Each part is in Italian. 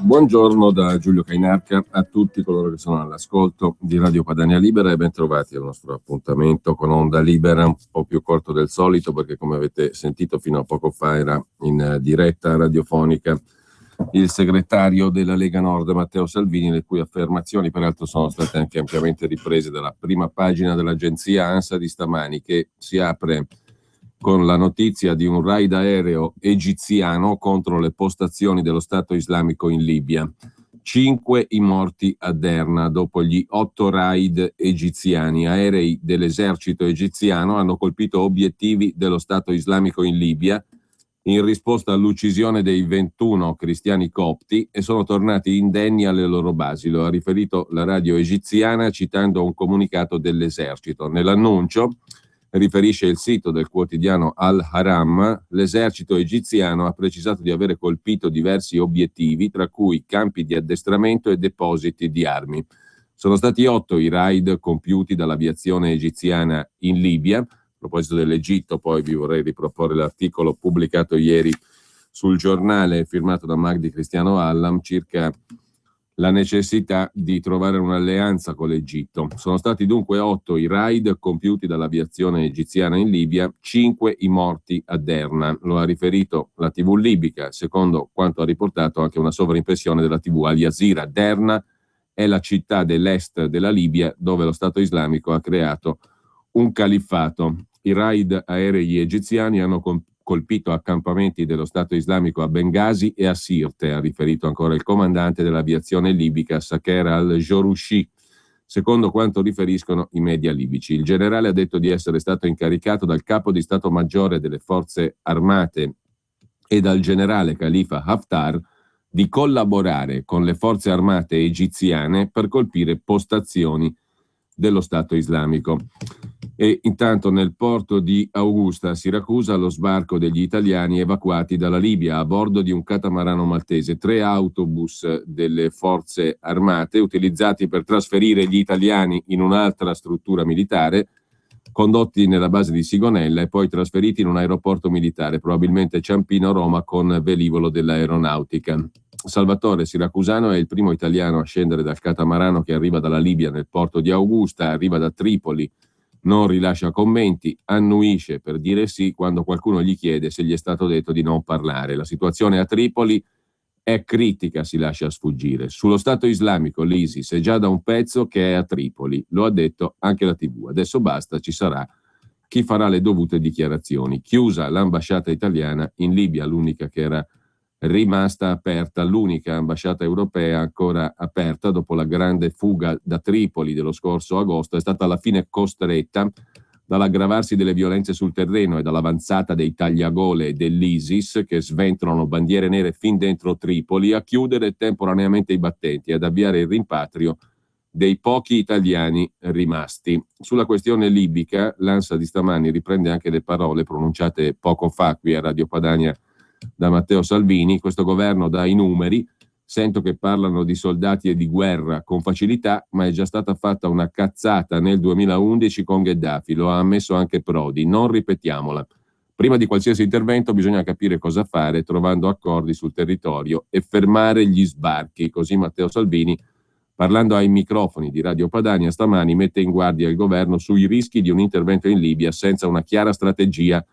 Buongiorno da Giulio Cainarca a tutti coloro che sono all'ascolto di Radio Padania Libera e ben trovati al nostro appuntamento con Onda Libera, un po' più corto del solito perché, come avete sentito fino a poco fa, era in diretta radiofonica il segretario della Lega Nord Matteo Salvini, le cui affermazioni peraltro sono state anche ampiamente riprese dalla prima pagina dell'agenzia ANSA di stamani, che si apre con la notizia di un raid aereo egiziano contro le postazioni dello Stato Islamico in Libia. 5 i morti a Derna dopo gli 8 raid egiziani. Aerei dell'esercito egiziano hanno colpito obiettivi dello Stato Islamico in Libia in risposta all'uccisione dei 21 cristiani copti e sono tornati indenni alle loro basi. Lo ha riferito la radio egiziana citando un comunicato dell'esercito. Nell'annuncio, riferisce il sito del quotidiano Al-Haram, l'esercito egiziano ha precisato di avere colpito diversi obiettivi, tra cui campi di addestramento e depositi di armi. Sono stati 8 i raid compiuti dall'aviazione egiziana in Libia. A proposito dell'Egitto, poi vi vorrei riproporre l'articolo pubblicato ieri sul giornale, firmato da Magdi Cristiano Allam, circa la necessità di trovare un'alleanza con l'Egitto. Sono stati dunque 8 i raid compiuti dall'aviazione egiziana in Libia, 5 i morti a Derna. Lo ha riferito la TV libica, secondo quanto ha riportato anche una sovraimpressione della TV Al Jazeera. Derna è la città dell'est della Libia dove lo Stato islamico ha creato un califfato. I raid aerei egiziani hanno colpito accampamenti dello Stato islamico a Bengasi e a Sirte, ha riferito ancora il comandante dell'aviazione libica Saker al-Jorushi, secondo quanto riferiscono i media libici. Il generale ha detto di essere stato incaricato dal capo di Stato Maggiore delle Forze Armate e dal generale Khalifa Haftar di collaborare con le forze armate egiziane per colpire postazioni dello Stato islamico. E intanto nel porto di Augusta, a Siracusa, lo sbarco degli italiani evacuati dalla Libia a bordo di un catamarano maltese. 3 autobus delle forze armate utilizzati per trasferire gli italiani in un'altra struttura militare, condotti nella base di Sigonella e poi trasferiti in un aeroporto militare, probabilmente Ciampino, Roma, con velivolo dell'aeronautica. Salvatore Siracusano è il primo italiano a scendere dal catamarano che arriva dalla Libia nel porto di Augusta, arriva da Tripoli, non rilascia commenti, annuisce per dire sì quando qualcuno gli chiede se gli è stato detto di non parlare. La situazione a Tripoli è critica, si lascia sfuggire. Sullo Stato islamico l'ISIS è già da un pezzo che è a Tripoli, lo ha detto anche la TV. Adesso basta, ci sarà chi farà le dovute dichiarazioni. Chiusa l'ambasciata italiana in Libia, l'unica che era rimasta aperta, l'unica ambasciata europea ancora aperta dopo la grande fuga da Tripoli dello scorso agosto, è stata alla fine costretta dall'aggravarsi delle violenze sul terreno e dall'avanzata dei tagliagole dell'ISIS che sventolano bandiere nere fin dentro Tripoli a chiudere temporaneamente i battenti e ad avviare il rimpatrio dei pochi italiani rimasti. Sulla questione libica, l'ANSA di stamani riprende anche le parole pronunciate poco fa qui a Radio Padania da Matteo Salvini. Questo governo dà i numeri, sento che parlano di soldati e di guerra con facilità, ma è già stata fatta una cazzata nel 2011 con Gheddafi, lo ha ammesso anche Prodi, non ripetiamola. Prima di qualsiasi intervento bisogna capire cosa fare, trovando accordi sul territorio e fermare gli sbarchi. Così Matteo Salvini, parlando ai microfoni di Radio Padania stamani, mette in guardia il governo sui rischi di un intervento in Libia senza una chiara strategia.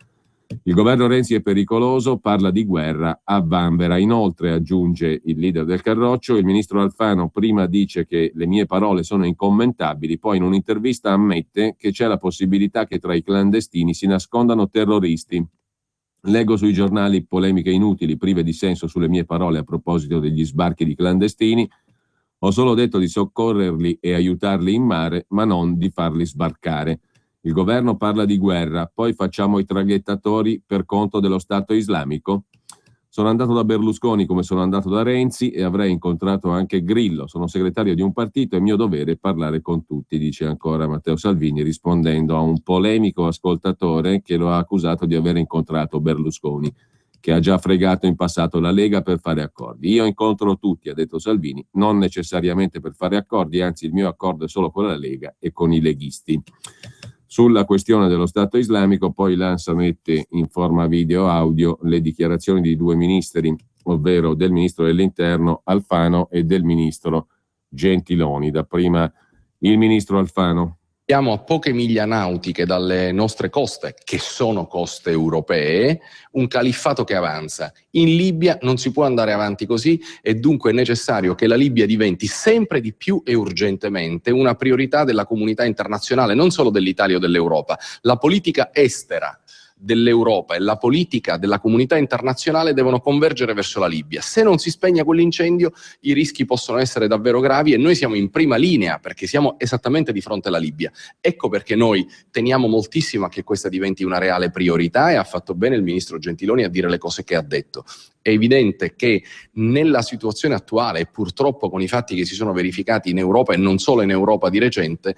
Il governo Renzi è pericoloso, parla di guerra a vanvera. Inoltre, aggiunge il leader del Carroccio, il ministro Alfano prima dice che le mie parole sono incommentabili, poi in un'intervista ammette che c'è la possibilità che tra i clandestini si nascondano terroristi. Leggo sui giornali polemiche inutili, prive di senso sulle mie parole a proposito degli sbarchi di clandestini. Ho solo detto di soccorrerli e aiutarli in mare, ma non di farli sbarcare. Il governo parla di guerra, poi facciamo i traghettatori per conto dello Stato islamico. Sono andato da Berlusconi come sono andato da Renzi e avrei incontrato anche Grillo. Sono segretario di un partito, è mio dovere parlare con tutti, dice ancora Matteo Salvini, rispondendo a un polemico ascoltatore che lo ha accusato di aver incontrato Berlusconi, che ha già fregato in passato la Lega per fare accordi. Io incontro tutti, ha detto Salvini, non necessariamente per fare accordi, anzi il mio accordo è solo con la Lega e con i leghisti. Sulla questione dello Stato islamico poi l'ANSA mette in forma video-audio le dichiarazioni di due ministri, ovvero del ministro dell'Interno Alfano e del ministro Gentiloni. Dapprima il ministro Alfano. Siamo a poche miglia nautiche dalle nostre coste, che sono coste europee, un califfato che avanza. In Libia non si può andare avanti così e dunque è necessario che la Libia diventi sempre di più e urgentemente una priorità della comunità internazionale, non solo dell'Italia o dell'Europa. La politica estera dell'Europa e la politica della comunità internazionale devono convergere verso la Libia. Se non si spegne quell'incendio, i rischi possono essere davvero gravi e noi siamo in prima linea perché siamo esattamente di fronte alla Libia. Ecco perché noi teniamo moltissimo a che questa diventi una reale priorità e ha fatto bene il ministro Gentiloni a dire le cose che ha detto. È evidente che nella situazione attuale e purtroppo con i fatti che si sono verificati in Europa e non solo in Europa di recente,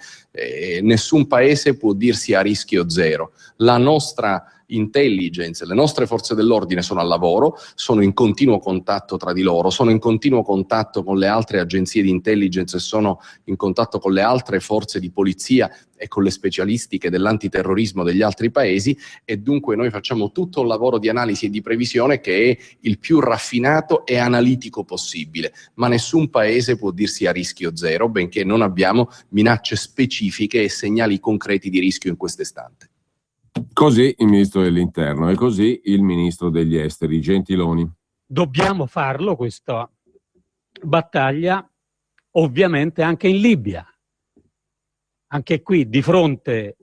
nessun paese può dirsi a rischio zero. La nostra intelligence, le nostre forze dell'ordine sono al lavoro, sono in continuo contatto tra di loro, sono in continuo contatto con le altre agenzie di intelligence e sono in contatto con le altre forze di polizia e con le specialistiche dell'antiterrorismo degli altri paesi e dunque noi facciamo tutto un lavoro di analisi e di previsione che è il più raffinato e analitico possibile, ma nessun paese può dirsi a rischio zero, benché non abbiamo minacce specifiche e segnali concreti di rischio in questo istante. Così il ministro dell'Interno e così il ministro degli Esteri, Gentiloni. Dobbiamo farlo questa battaglia ovviamente anche in Libia. Anche qui di fronte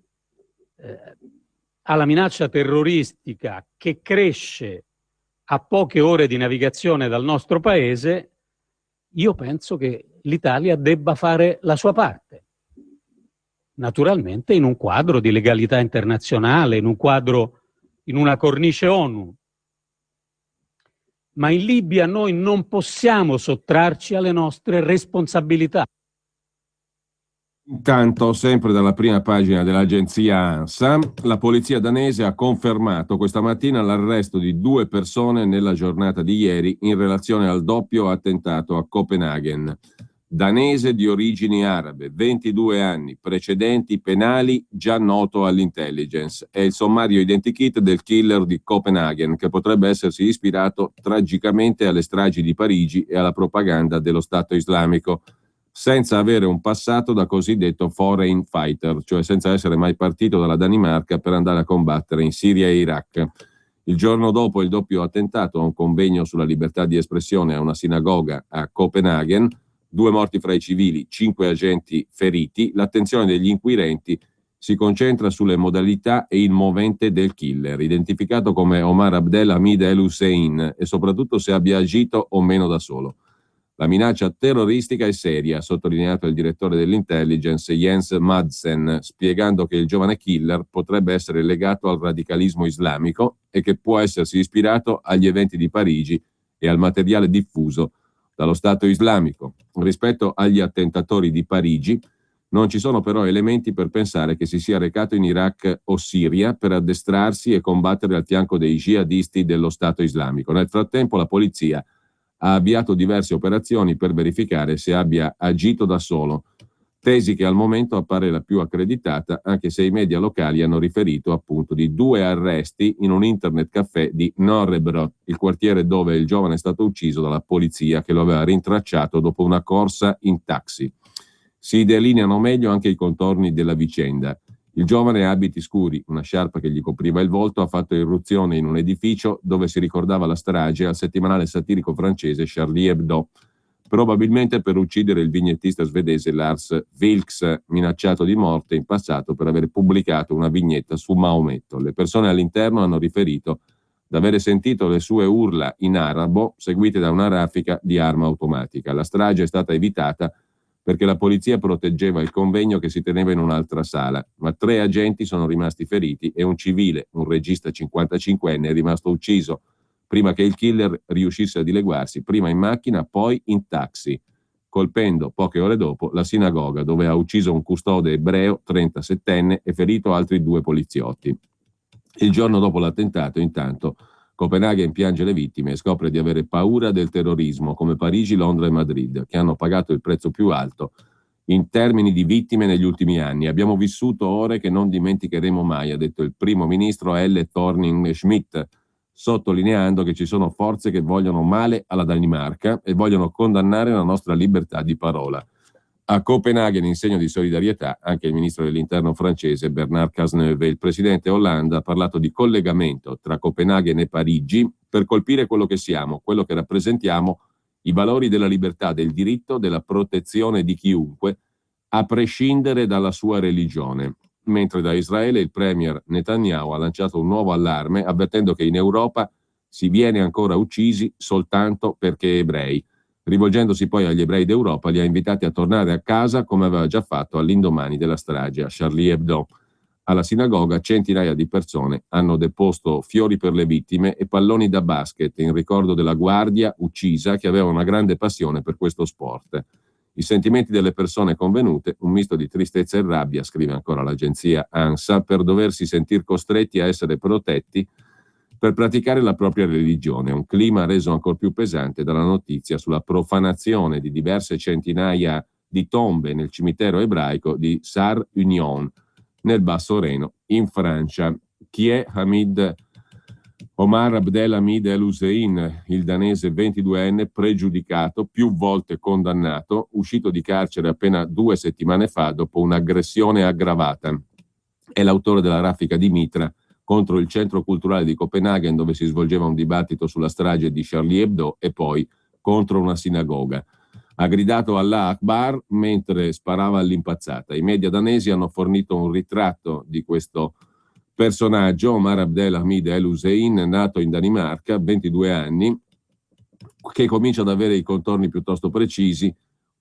alla minaccia terroristica che cresce a poche ore di navigazione dal nostro paese, io penso che l'Italia debba fare la sua parte. Naturalmente in un quadro di legalità internazionale, in un quadro, in una cornice ONU. Ma in Libia noi non possiamo sottrarci alle nostre responsabilità. Intanto, sempre dalla prima pagina dell'agenzia ANSA, la polizia danese ha confermato questa mattina l'arresto di 2 persone nella giornata di ieri in relazione al doppio attentato a Copenaghen. Danese di origini arabe, 22 anni, precedenti penali già noto all'intelligence. È il sommario identikit del killer di Copenaghen, che potrebbe essersi ispirato tragicamente alle stragi di Parigi e alla propaganda dello Stato islamico, senza avere un passato da cosiddetto foreign fighter, cioè senza essere mai partito dalla Danimarca per andare a combattere in Siria e Iraq. Il giorno dopo il doppio attentato a un convegno sulla libertà di espressione a una sinagoga a Copenaghen, 2 morti fra i civili, 5 agenti feriti, l'attenzione degli inquirenti si concentra sulle modalità e il movente del killer, identificato come Omar Abdel Hamid El Hussein, e soprattutto se abbia agito o meno da solo. La minaccia terroristica è seria, ha sottolineato il direttore dell'intelligence Jens Madsen, spiegando che il giovane killer potrebbe essere legato al radicalismo islamico e che può essersi ispirato agli eventi di Parigi e al materiale diffuso dallo Stato islamico. Rispetto agli attentatori di Parigi, non ci sono però elementi per pensare che si sia recato in Iraq o Siria per addestrarsi e combattere al fianco dei jihadisti dello Stato islamico. Nel frattempo la polizia ha avviato diverse operazioni per verificare se abbia agito da solo, tesi che al momento appare la più accreditata, anche se i media locali hanno riferito appunto di 2 arresti in un internet caffè di Nørrebro, il quartiere dove il giovane è stato ucciso dalla polizia che lo aveva rintracciato dopo una corsa in taxi. Si delineano meglio anche i contorni della vicenda. Il giovane ha abiti scuri, una sciarpa che gli copriva il volto, ha fatto irruzione in un edificio dove si ricordava la strage al settimanale satirico francese Charlie Hebdo, probabilmente per uccidere il vignettista svedese Lars Vilks, minacciato di morte in passato per aver pubblicato una vignetta su Maometto. Le persone all'interno hanno riferito di avere sentito le sue urla in arabo seguite da una raffica di arma automatica. La strage è stata evitata perché la polizia proteggeva il convegno che si teneva in un'altra sala, ma 3 agenti sono rimasti feriti e un civile, un regista 55enne, è rimasto ucciso prima che il killer riuscisse a dileguarsi, prima in macchina, poi in taxi, colpendo poche ore dopo la sinagoga dove ha ucciso un custode ebreo 37enne e ferito altri 2 poliziotti. Il giorno dopo l'attentato, intanto, Copenaghen piange le vittime e scopre di avere paura del terrorismo come Parigi, Londra e Madrid, che hanno pagato il prezzo più alto in termini di vittime negli ultimi anni. Abbiamo vissuto ore che non dimenticheremo mai, ha detto il primo ministro Helle Thorning-Schmidt, sottolineando che ci sono forze che vogliono male alla Danimarca e vogliono condannare la nostra libertà di parola. A Copenaghen, in segno di solidarietà, anche il ministro dell'interno francese Bernard Cazeneuve. Il presidente Hollande ha parlato di collegamento tra Copenaghen e Parigi per colpire quello che siamo, quello che rappresentiamo, i valori della libertà, del diritto, della protezione di chiunque, a prescindere dalla sua religione. Mentre da Israele il premier Netanyahu ha lanciato un nuovo allarme, avvertendo che in Europa si viene ancora uccisi soltanto perché ebrei. Rivolgendosi poi agli ebrei d'Europa, li ha invitati a tornare a casa come aveva già fatto all'indomani della strage a Charlie Hebdo. Alla sinagoga centinaia di persone hanno deposto fiori per le vittime e palloni da basket in ricordo della guardia uccisa che aveva una grande passione per questo sport. I sentimenti delle persone convenute, un misto di tristezza e rabbia, scrive ancora l'agenzia ANSA, per doversi sentir costretti a essere protetti per praticare la propria religione, un clima reso ancora più pesante dalla notizia sulla profanazione di diverse centinaia di tombe nel cimitero ebraico di Sar Union, nel Basso Reno, in Francia. Chi è Hamid Omar Abdelhamid El Hussein, il danese 22enne pregiudicato, più volte condannato, uscito di carcere appena 2 settimane fa dopo un'aggressione aggravata. È l'autore della raffica di mitra contro il centro culturale di Copenaghen, dove si svolgeva un dibattito sulla strage di Charlie Hebdo, e poi contro una sinagoga. Ha gridato Allah Akbar mentre sparava all'impazzata. I media danesi hanno fornito un ritratto di questo personaggio, Omar Abdelhamid El Hussein, nato in Danimarca, 22 anni, che comincia ad avere i contorni piuttosto precisi,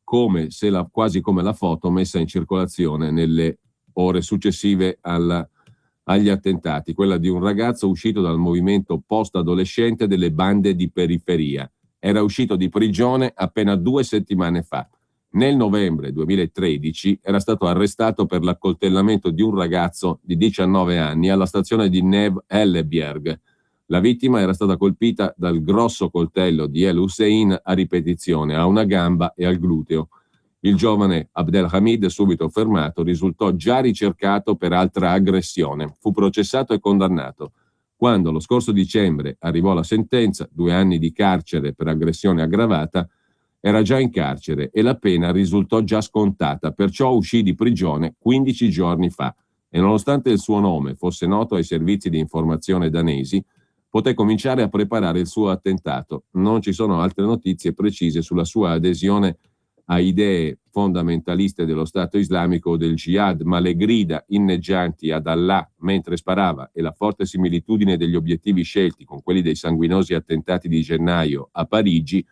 quasi come la foto messa in circolazione nelle ore successive agli attentati, quella di un ragazzo uscito dal movimento post-adolescente delle bande di periferia. Era uscito di prigione appena 2 settimane fa. Nel novembre 2013 era stato arrestato per l'accoltellamento di un ragazzo di 19 anni alla stazione di Neve Hellebjerg. La vittima era stata colpita dal grosso coltello di El Hussein a ripetizione a una gamba e al gluteo. Il giovane Abdelhamid, subito fermato, risultò già ricercato per altra aggressione. Fu processato e condannato. Quando lo scorso dicembre arrivò la sentenza, 2 anni di carcere per aggressione aggravata, era già in carcere e la pena risultò già scontata, perciò uscì di prigione 15 giorni fa e nonostante il suo nome fosse noto ai servizi di informazione danesi, poté cominciare a preparare il suo attentato. Non ci sono altre notizie precise sulla sua adesione a idee fondamentaliste dello Stato islamico o del jihad, ma le grida inneggianti ad Allah mentre sparava e la forte similitudine degli obiettivi scelti con quelli dei sanguinosi attentati di gennaio a Parigi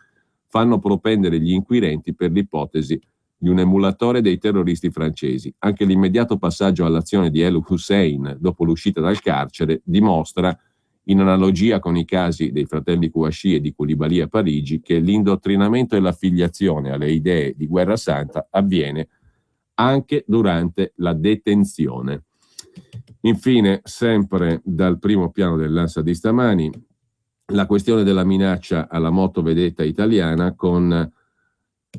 fanno propendere gli inquirenti per l'ipotesi di un emulatore dei terroristi francesi. Anche l'immediato passaggio all'azione di El Hussein dopo l'uscita dal carcere dimostra, in analogia con i casi dei fratelli Kouachi e di Koulibaly a Parigi, che l'indottrinamento e l'affiliazione alle idee di guerra santa avviene anche durante la detenzione. Infine, sempre dal primo piano dell'ANSA di stamani, la questione della minaccia alla motovedetta italiana con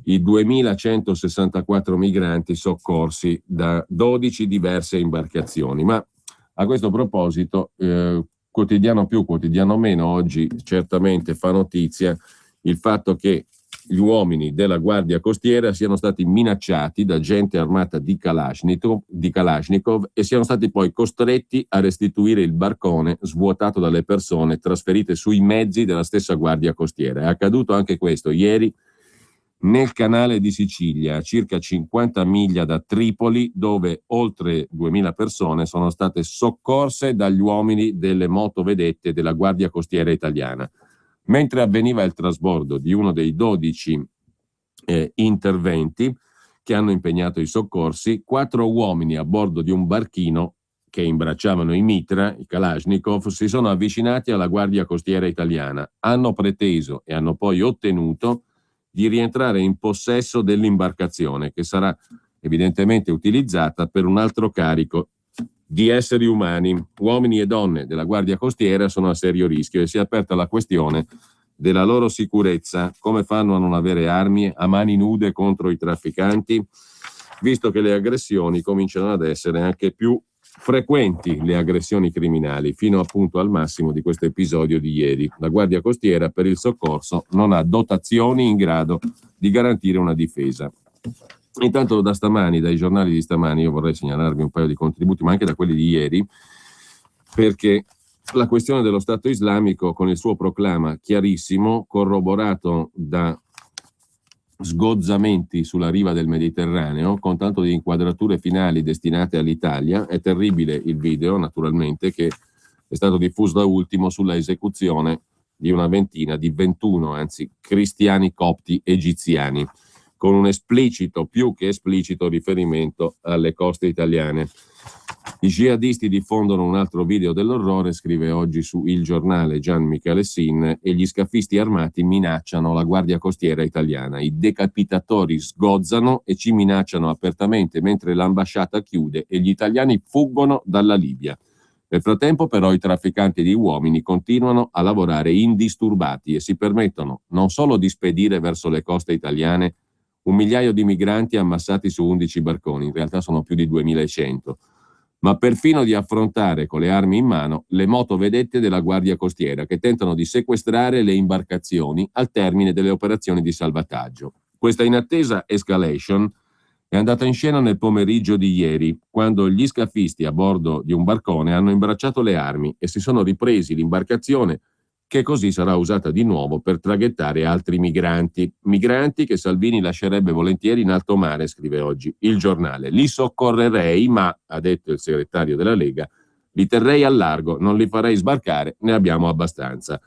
i 2.164 migranti soccorsi da 12 diverse imbarcazioni. Ma a questo proposito, quotidiano più, quotidiano meno, oggi certamente fa notizia il fatto che gli uomini della Guardia Costiera siano stati minacciati da gente armata di Kalashnikov e siano stati poi costretti a restituire il barcone svuotato dalle persone trasferite sui mezzi della stessa Guardia Costiera. È accaduto anche questo ieri nel canale di Sicilia, a circa 50 miglia da Tripoli, dove oltre 2.000 persone sono state soccorse dagli uomini delle motovedette della Guardia Costiera italiana. Mentre avveniva il trasbordo di uno dei 12 interventi che hanno impegnato i soccorsi, 4 uomini a bordo di un barchino che imbracciavano i mitra, i Kalashnikov, si sono avvicinati alla Guardia Costiera italiana, hanno preteso e hanno poi ottenuto di rientrare in possesso dell'imbarcazione, che sarà evidentemente utilizzata per un altro carico di esseri umani. Uomini e donne della Guardia Costiera sono a serio rischio e si è aperta la questione della loro sicurezza. Come fanno a non avere armi a mani nude contro i trafficanti? visto che le aggressioni cominciano ad essere anche più frequenti, le aggressioni criminali, fino appunto al massimo di questo episodio di ieri. La Guardia Costiera per il soccorso non ha dotazioni in grado di garantire una difesa. Intanto da stamani, dai giornali di stamani, io vorrei segnalarvi un paio di contributi, ma anche da quelli di ieri, perché la questione dello Stato islamico, con il suo proclama chiarissimo, corroborato da sgozzamenti sulla riva del Mediterraneo, con tanto di inquadrature finali destinate all'Italia. È terribile il video, naturalmente, che è stato diffuso da ultimo sulla esecuzione di una ventina, di 21, anzi, cristiani copti egiziani, con un esplicito, più che esplicito, riferimento alle coste italiane. I jihadisti diffondono un altro video dell'orrore, scrive oggi su Il Giornale Gian Michalessin, e gli scafisti armati minacciano la Guardia Costiera italiana. I decapitatori sgozzano e ci minacciano apertamente mentre l'ambasciata chiude e gli italiani fuggono dalla Libia. Nel frattempo però i trafficanti di uomini continuano a lavorare indisturbati e si permettono non solo di spedire verso le coste italiane 1.000.000 di migranti ammassati su 11 barconi, in realtà sono più di 2.100, ma perfino di affrontare con le armi in mano le motovedette della Guardia Costiera che tentano di sequestrare le imbarcazioni al termine delle operazioni di salvataggio. Questa inattesa escalation è andata in scena nel pomeriggio di ieri, quando gli scafisti a bordo di un barcone hanno imbracciato le armi e si sono ripresi l'imbarcazione, che così sarà usata di nuovo per traghettare altri migranti che Salvini lascerebbe volentieri in alto mare, scrive oggi Il Giornale. Li soccorrerei, ma, ha detto il segretario della Lega, li terrei al largo, non li farei sbarcare, ne abbiamo abbastanza.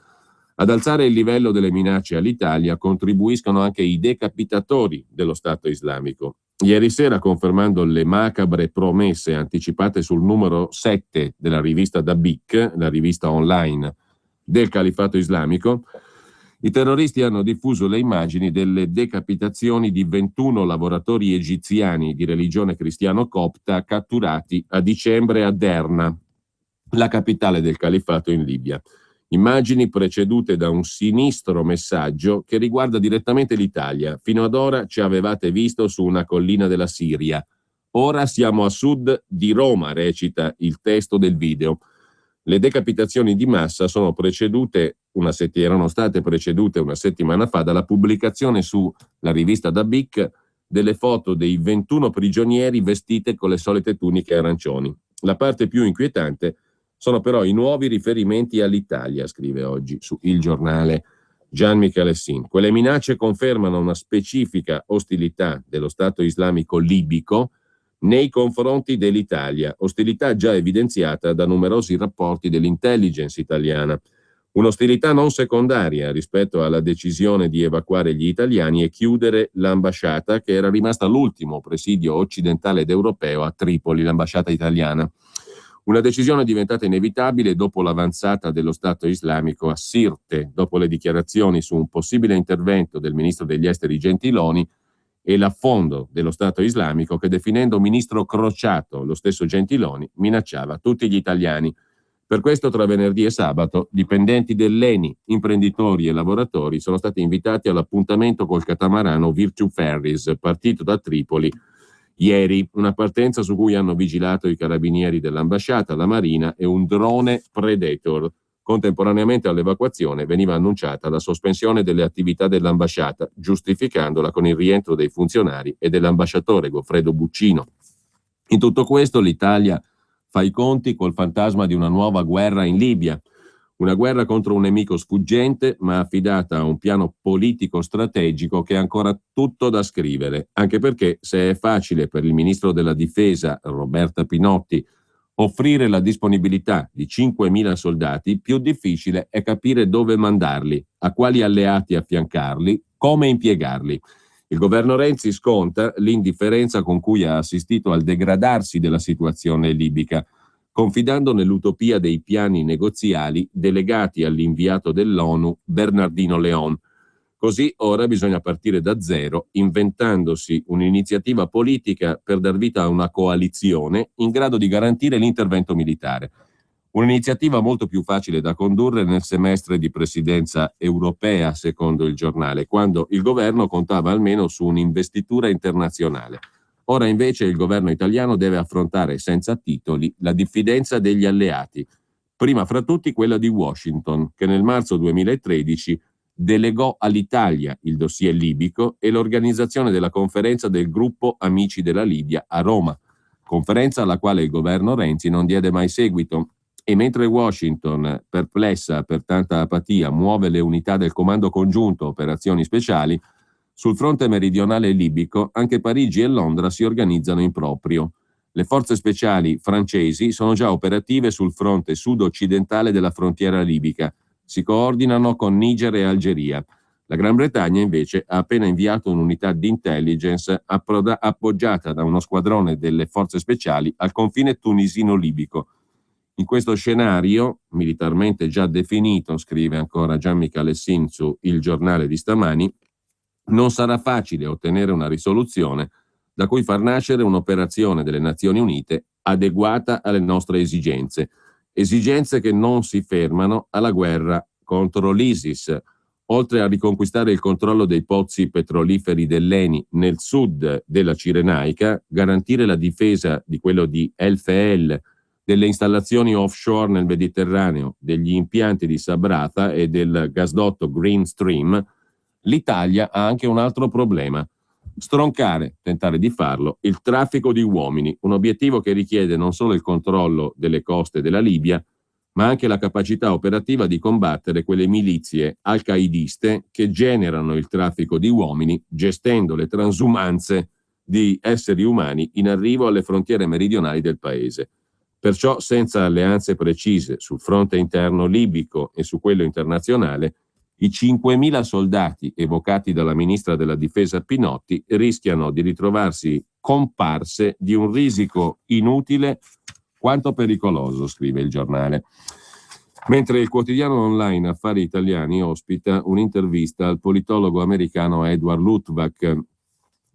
Ad alzare il livello delle minacce all'Italia contribuiscono anche i decapitatori dello Stato islamico. Ieri sera, confermando le macabre promesse anticipate sul numero 7 della rivista Dabiq, la rivista online del Califfato Islamico, i terroristi hanno diffuso le immagini delle decapitazioni di 21 lavoratori egiziani di religione cristiano-copta catturati a dicembre a Derna, la capitale del Califfato in Libia. Immagini precedute da un sinistro messaggio che riguarda direttamente l'Italia. Fino ad ora ci avevate visto su una collina della Siria. Ora siamo a sud di Roma, recita il testo del video. Le decapitazioni di massa erano state precedute una settimana fa dalla pubblicazione sulla rivista Dabiq delle foto dei 21 prigionieri vestite con le solite tuniche arancioni. La parte più inquietante sono però i nuovi riferimenti all'Italia, scrive oggi su Il Giornale Gian Michalessin. Quelle minacce confermano una specifica ostilità dello Stato islamico libico nei confronti dell'Italia, ostilità già evidenziata da numerosi rapporti dell'intelligence italiana. Un'ostilità non secondaria rispetto alla decisione di evacuare gli italiani e chiudere l'ambasciata, che era rimasta l'ultimo presidio occidentale ed europeo a Tripoli, l'ambasciata italiana. Una decisione diventata inevitabile dopo l'avanzata dello Stato islamico a Sirte, dopo le dichiarazioni su un possibile intervento del ministro degli esteri Gentiloni e l'affondo dello Stato islamico che, definendo ministro crociato lo stesso Gentiloni, minacciava tutti gli italiani. Per questo tra venerdì e sabato dipendenti dell'ENI, imprenditori e lavoratori sono stati invitati all'appuntamento col catamarano Virtue Ferries, partito da Tripoli ieri, una partenza su cui hanno vigilato i carabinieri dell'ambasciata, la Marina e un drone Predator. Contemporaneamente all'evacuazione veniva annunciata la sospensione delle attività dell'ambasciata, giustificandola con il rientro dei funzionari e dell'ambasciatore Goffredo Buccino. In tutto questo l'Italia fa i conti col fantasma di una nuova guerra in Libia, una guerra contro un nemico sfuggente ma affidata a un piano politico strategico che è ancora tutto da scrivere, anche perché se è facile per il ministro della difesa Roberta Pinotti offrire la disponibilità di 5.000 soldati, più difficile è capire dove mandarli, a quali alleati affiancarli, come impiegarli. Il governo Renzi sconta l'indifferenza con cui ha assistito al degradarsi della situazione libica, confidando nell'utopia dei piani negoziali delegati all'inviato dell'ONU Bernardino León. Così ora bisogna partire da zero, inventandosi un'iniziativa politica per dar vita a una coalizione in grado di garantire l'intervento militare. Un'iniziativa molto più facile da condurre nel semestre di presidenza europea, secondo il giornale, quando il governo contava almeno su un'investitura internazionale. Ora invece il governo italiano deve affrontare senza titoli la diffidenza degli alleati, prima fra tutti quella di Washington, che nel marzo 2013 delegò all'Italia il dossier libico e l'organizzazione della conferenza del gruppo Amici della Libia a Roma, conferenza alla quale il governo Renzi non diede mai seguito. E mentre Washington, perplessa per tanta apatia, muove le unità del Comando Congiunto Operazioni Speciali, sul fronte meridionale libico anche Parigi e Londra si organizzano in proprio. Le forze speciali francesi sono già operative sul fronte sud-occidentale della frontiera libica, si coordinano con Niger e Algeria. La Gran Bretagna invece ha appena inviato un'unità di intelligence appoggiata da uno squadrone delle forze speciali al confine tunisino-libico. In questo scenario, militarmente già definito, scrive ancora Gianmichele Sin su Il Giornale di stamani, non sarà facile ottenere una risoluzione da cui far nascere un'operazione delle Nazioni Unite adeguata alle nostre esigenze, esigenze che non si fermano alla guerra contro l'ISIS. Oltre a riconquistare il controllo dei pozzi petroliferi dell'Eni nel sud della Cirenaica, garantire la difesa di quello di El Feel, delle installazioni offshore nel Mediterraneo, degli impianti di Sabratha e del gasdotto Green Stream, l'Italia ha anche un altro problema: stroncare, tentare di farlo, il traffico di uomini, un obiettivo che richiede non solo il controllo delle coste della Libia, ma anche la capacità operativa di combattere quelle milizie al-qaidiste che generano il traffico di uomini, gestendo le transumanze di esseri umani in arrivo alle frontiere meridionali del paese. Perciò, senza alleanze precise sul fronte interno libico e su quello internazionale, i 5.000 soldati evocati dalla ministra della difesa Pinotti rischiano di ritrovarsi comparse di un risico inutile quanto pericoloso, scrive il giornale. Mentre il quotidiano online Affari Italiani ospita un'intervista al politologo americano Edward Luttwak,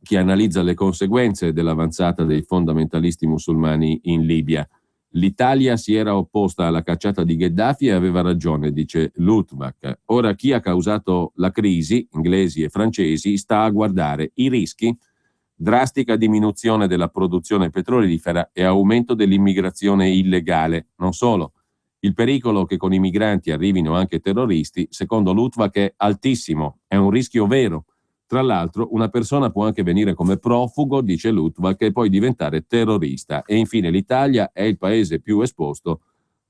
che analizza le conseguenze dell'avanzata dei fondamentalisti musulmani in Libia. L'Italia si era opposta alla cacciata di Gheddafi e aveva ragione, dice Luttwak. Ora chi ha causato la crisi, inglesi e francesi, sta a guardare i rischi: drastica diminuzione della produzione petrolifera e aumento dell'immigrazione illegale. Non solo, il pericolo che con i migranti arrivino anche terroristi, secondo Luttwak, è altissimo, è un rischio vero. Tra l'altro, una persona può anche venire come profugo, dice Luttwak, e poi diventare terrorista. E infine l'Italia è il paese più esposto,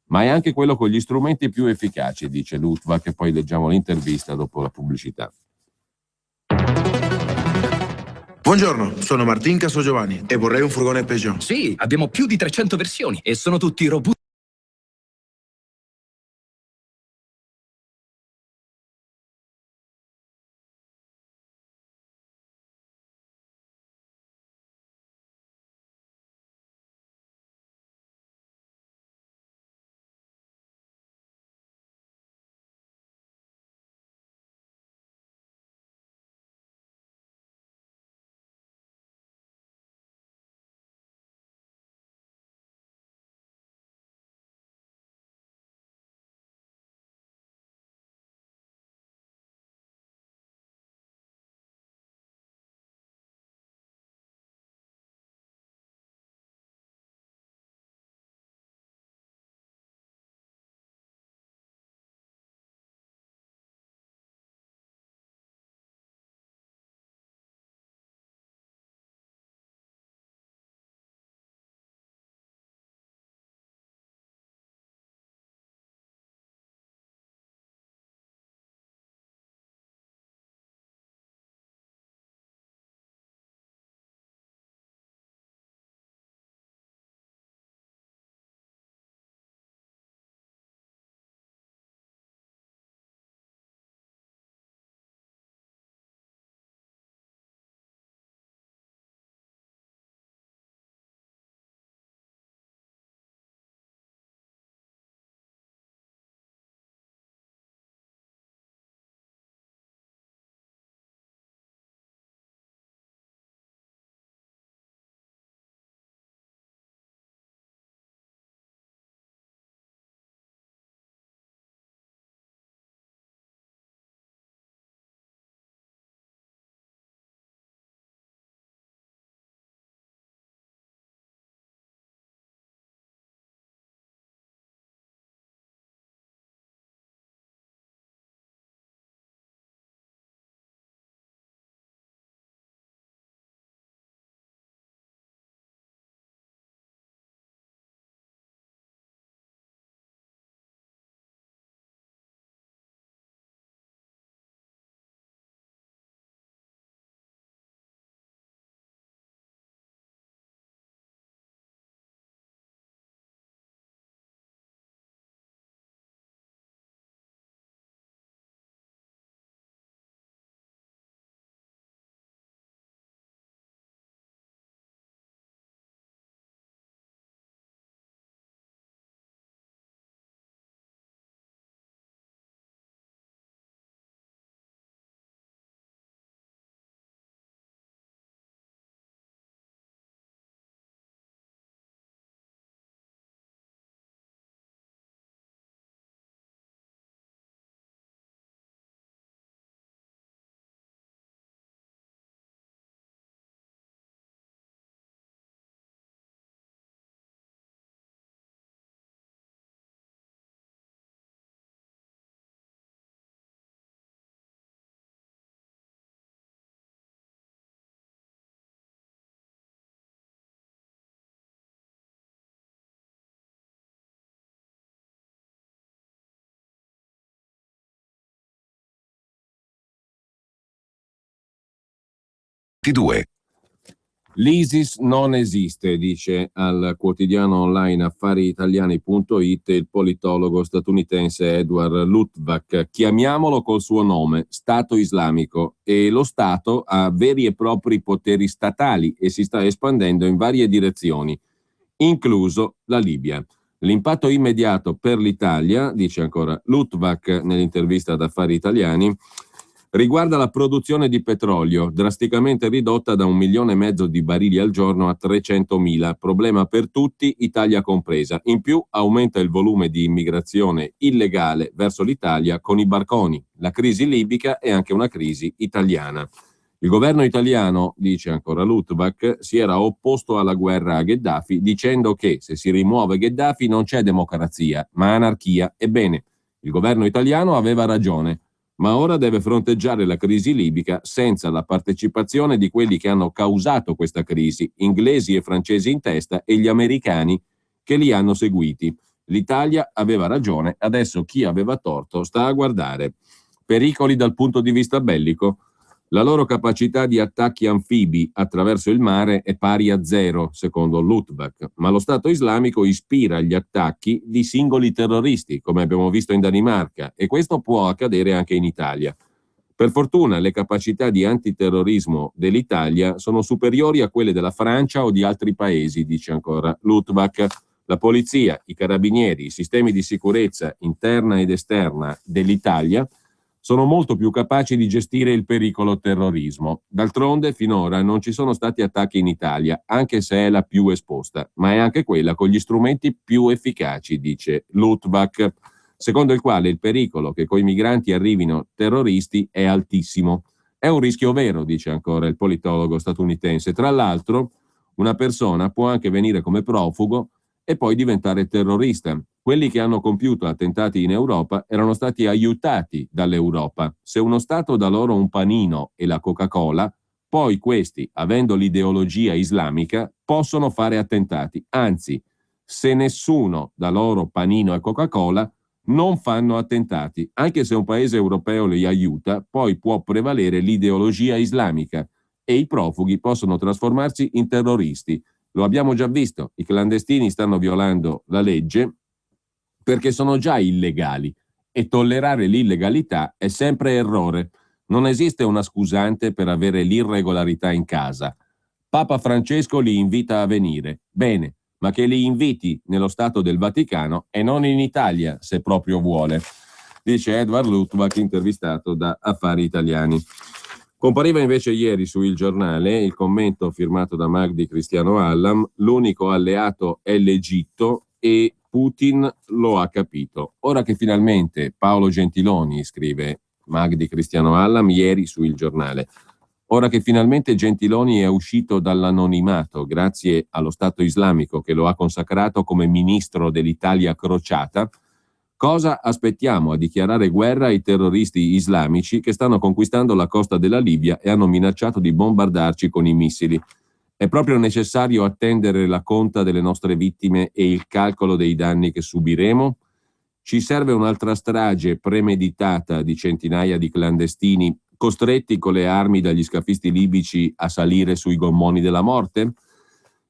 ma è anche quello con gli strumenti più efficaci, dice Luttwak, e poi leggiamo l'intervista dopo la pubblicità. Buongiorno, sono Martin Casogiovanni e vorrei un furgone Peugeot. Sì, abbiamo più di 300 versioni e sono tutti robusti. 22. L'ISIS non esiste, dice al quotidiano online affariitaliani.it il politologo statunitense Edward Luttwak. Chiamiamolo col suo nome, Stato Islamico, e lo Stato ha veri e propri poteri statali e si sta espandendo in varie direzioni, incluso la Libia. L'impatto immediato per l'Italia, dice ancora Luttwak nell'intervista ad Affari Italiani, riguarda la produzione di petrolio, drasticamente ridotta da 1,5 milioni di barili al giorno a 300.000, problema per tutti, Italia compresa. In più aumenta il volume di immigrazione illegale verso l'Italia con i barconi. La crisi libica è anche una crisi italiana. Il governo italiano, dice ancora Luttwak, si era opposto alla guerra a Gheddafi dicendo che se si rimuove Gheddafi non c'è democrazia, ma anarchia. Ebbene, il governo italiano aveva ragione, ma ora deve fronteggiare la crisi libica senza la partecipazione di quelli che hanno causato questa crisi, inglesi e francesi in testa e gli americani che li hanno seguiti. L'Italia aveva ragione, adesso chi aveva torto sta a guardare. Pericoli dal punto di vista bellico? La loro capacità di attacchi anfibi attraverso il mare è pari a 0, secondo Luttwak, ma lo Stato islamico ispira gli attacchi di singoli terroristi, come abbiamo visto in Danimarca, e questo può accadere anche in Italia. Per fortuna le capacità di antiterrorismo dell'Italia sono superiori a quelle della Francia o di altri paesi, dice ancora Luttwak. La polizia, i carabinieri, i sistemi di sicurezza interna ed esterna dell'Italia sono molto più capaci di gestire il pericolo terrorismo. D'altronde, finora non ci sono stati attacchi in Italia, anche se è la più esposta, ma è anche quella con gli strumenti più efficaci, dice Luttwak, secondo il quale il pericolo che coi migranti arrivino terroristi è altissimo. È un rischio vero, dice ancora il politologo statunitense. Tra l'altro, una persona può anche venire come profugo e poi diventare terrorista. Quelli che hanno compiuto attentati in Europa erano stati aiutati dall'Europa. Se uno Stato dà loro un panino e la Coca-Cola, poi questi, avendo l'ideologia islamica, possono fare attentati. Anzi, se nessuno dà loro panino e Coca-Cola, non fanno attentati. Anche se un paese europeo li aiuta, poi può prevalere l'ideologia islamica e i profughi possono trasformarsi in terroristi. Lo abbiamo già visto, i clandestini stanno violando la legge perché sono già illegali e tollerare l'illegalità è sempre errore. Non esiste una scusante per avere l'irregolarità in casa. Papa Francesco li invita a venire. Bene, ma che li inviti nello Stato del Vaticano e non in Italia, se proprio vuole, dice Edward Luttwak, intervistato da Affari Italiani. Compariva invece ieri su Il Giornale il commento firmato da Magdi Cristiano Allam: l'unico alleato è l'Egitto e Putin lo ha capito. Ora che finalmente Paolo Gentiloni, scrive Magdi Cristiano Allam ieri su Il Giornale, ora che finalmente Gentiloni è uscito dall'anonimato grazie allo Stato islamico che lo ha consacrato come ministro dell'Italia crociata, cosa aspettiamo a dichiarare guerra ai terroristi islamici che stanno conquistando la costa della Libia e hanno minacciato di bombardarci con i missili? È proprio necessario attendere la conta delle nostre vittime e il calcolo dei danni che subiremo? Ci serve un'altra strage premeditata di centinaia di clandestini costretti con le armi dagli scafisti libici a salire sui gommoni della morte?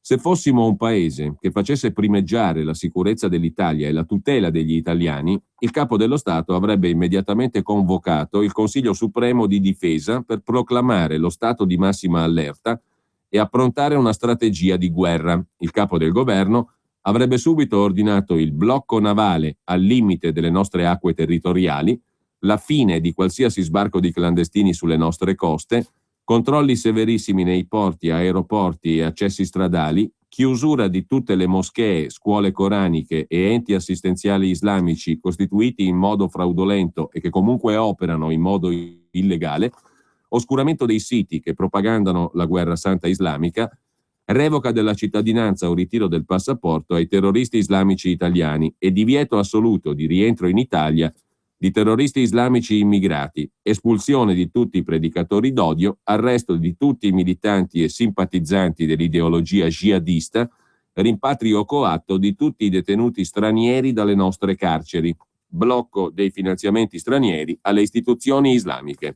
Se fossimo un paese che facesse primeggiare la sicurezza dell'Italia e la tutela degli italiani, il capo dello Stato avrebbe immediatamente convocato il Consiglio Supremo di Difesa per proclamare lo stato di massima allerta e approntare una strategia di guerra. Il capo del governo avrebbe subito ordinato il blocco navale al limite delle nostre acque territoriali, la fine di qualsiasi sbarco di clandestini sulle nostre coste, controlli severissimi nei porti, aeroporti e accessi stradali, chiusura di tutte le moschee, scuole coraniche e enti assistenziali islamici costituiti in modo fraudolento e che comunque operano in modo illegale, oscuramento dei siti che propagandano la guerra santa islamica, revoca della cittadinanza o ritiro del passaporto ai terroristi islamici italiani e divieto assoluto di rientro in Italia di terroristi islamici immigrati, espulsione di tutti i predicatori d'odio, arresto di tutti i militanti e simpatizzanti dell'ideologia jihadista, rimpatrio coatto di tutti i detenuti stranieri dalle nostre carceri, blocco dei finanziamenti stranieri alle istituzioni islamiche.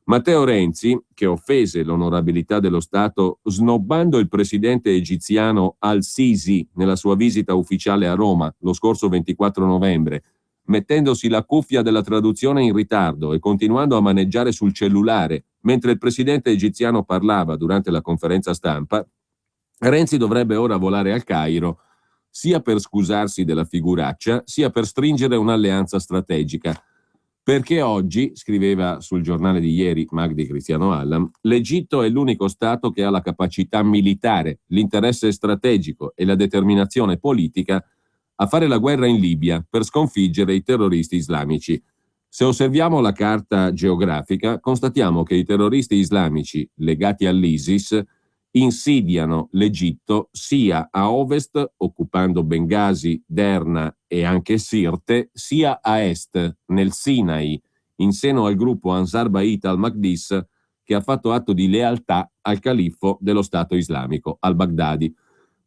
Matteo Renzi, che offese l'onorabilità dello Stato snobbando il presidente egiziano al-Sisi nella sua visita ufficiale a Roma lo scorso 24 novembre, mettendosi la cuffia della traduzione in ritardo e continuando a maneggiare sul cellulare mentre il presidente egiziano parlava durante la conferenza stampa, Renzi dovrebbe ora volare al Cairo sia per scusarsi della figuraccia, sia per stringere un'alleanza strategica. Perché oggi, scriveva sul giornale di ieri Magdi Cristiano Allam, l'Egitto è l'unico Stato che ha la capacità militare, l'interesse strategico e la determinazione politica a fare la guerra in Libia per sconfiggere i terroristi islamici. Se osserviamo la carta geografica, constatiamo che i terroristi islamici legati all'ISIS insidiano l'Egitto sia a ovest, occupando Bengasi, Derna e anche Sirte, sia a est, nel Sinai, in seno al gruppo Ansar Bait al-Maqdis, che ha fatto atto di lealtà al califfo dello Stato islamico, al-Baghdadi.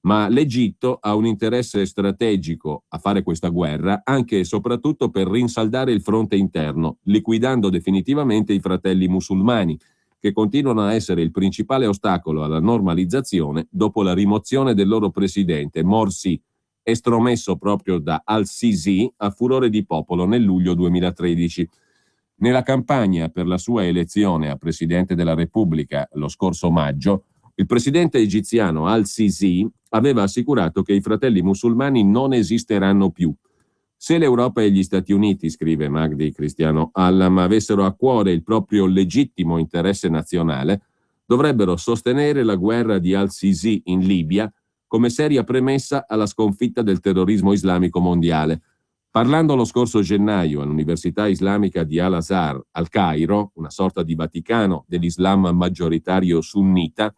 Ma l'Egitto ha un interesse strategico a fare questa guerra anche e soprattutto per rinsaldare il fronte interno, liquidando definitivamente i fratelli musulmani, che continuano a essere il principale ostacolo alla normalizzazione dopo la rimozione del loro presidente Morsi, estromesso proprio da al-Sisi a furore di popolo nel luglio 2013. Nella campagna per la sua elezione a Presidente della Repubblica lo scorso maggio, il presidente egiziano al-Sisi aveva assicurato che i fratelli musulmani non esisteranno più. Se l'Europa e gli Stati Uniti, scrive Magdi Cristiano Allam, avessero a cuore il proprio legittimo interesse nazionale, dovrebbero sostenere la guerra di al-Sisi in Libia come seria premessa alla sconfitta del terrorismo islamico mondiale. Parlando lo scorso gennaio all'Università Islamica di Al-Azhar al Cairo, una sorta di Vaticano dell'Islam maggioritario sunnita,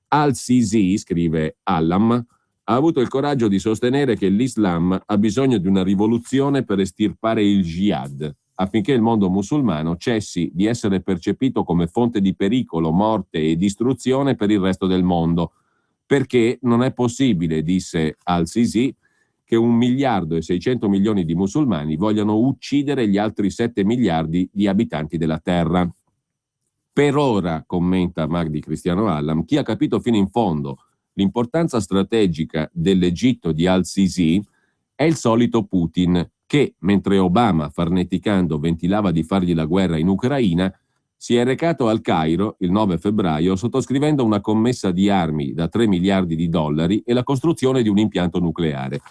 al-Sisi, scrive Allam, ha avuto il coraggio di sostenere che l'Islam ha bisogno di una rivoluzione per estirpare il jihad, affinché il mondo musulmano cessi di essere percepito come fonte di pericolo, morte e distruzione per il resto del mondo. Perché non è possibile, disse al-Sisi, che 1,6 miliardi di musulmani vogliano uccidere gli altri 7 miliardi di abitanti della terra. Per ora, commenta Magdi Cristiano Allam, chi ha capito fino in fondo l'importanza strategica dell'Egitto di al-Sisi è il solito Putin, che, mentre Obama, farneticando, ventilava di fargli la guerra in Ucraina, si è recato al Cairo il 9 febbraio sottoscrivendo una commessa di armi da 3 miliardi di dollari e la costruzione di un impianto nucleare.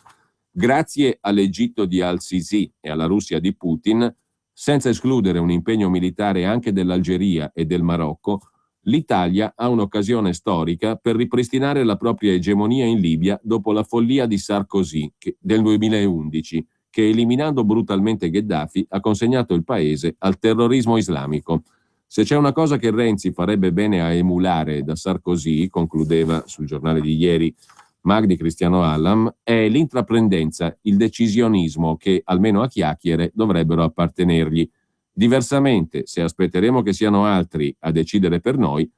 Grazie all'Egitto di al-Sisi e alla Russia di Putin, senza escludere un impegno militare anche dell'Algeria e del Marocco, l'Italia ha un'occasione storica per ripristinare la propria egemonia in Libia dopo la follia di Sarkozy del 2011, che eliminando brutalmente Gheddafi ha consegnato il paese al terrorismo islamico. Se c'è una cosa che Renzi farebbe bene a emulare da Sarkozy, concludeva sul giornale di ieri Magdi Cristiano Allam, è l'intraprendenza, il decisionismo che, almeno a chiacchiere, dovrebbero appartenergli. Diversamente, se aspetteremo che siano altri a decidere per noi,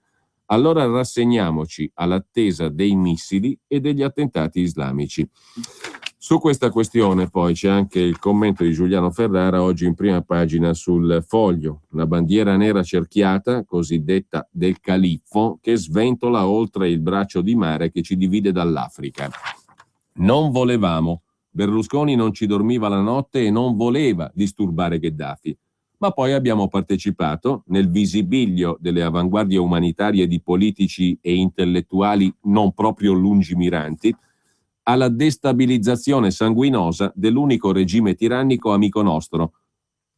allora rassegniamoci all'attesa dei missili e degli attentati islamici. Su questa questione poi c'è anche il commento di Giuliano Ferrara oggi in prima pagina sul Foglio, una bandiera nera cerchiata, cosiddetta del califfo, che sventola oltre il braccio di mare che ci divide dall'Africa. Non volevamo, Berlusconi non ci dormiva la notte e non voleva disturbare Gheddafi, ma poi abbiamo partecipato, nel visibilio delle avanguardie umanitarie di politici e intellettuali non proprio lungimiranti, alla destabilizzazione sanguinosa dell'unico regime tirannico amico nostro,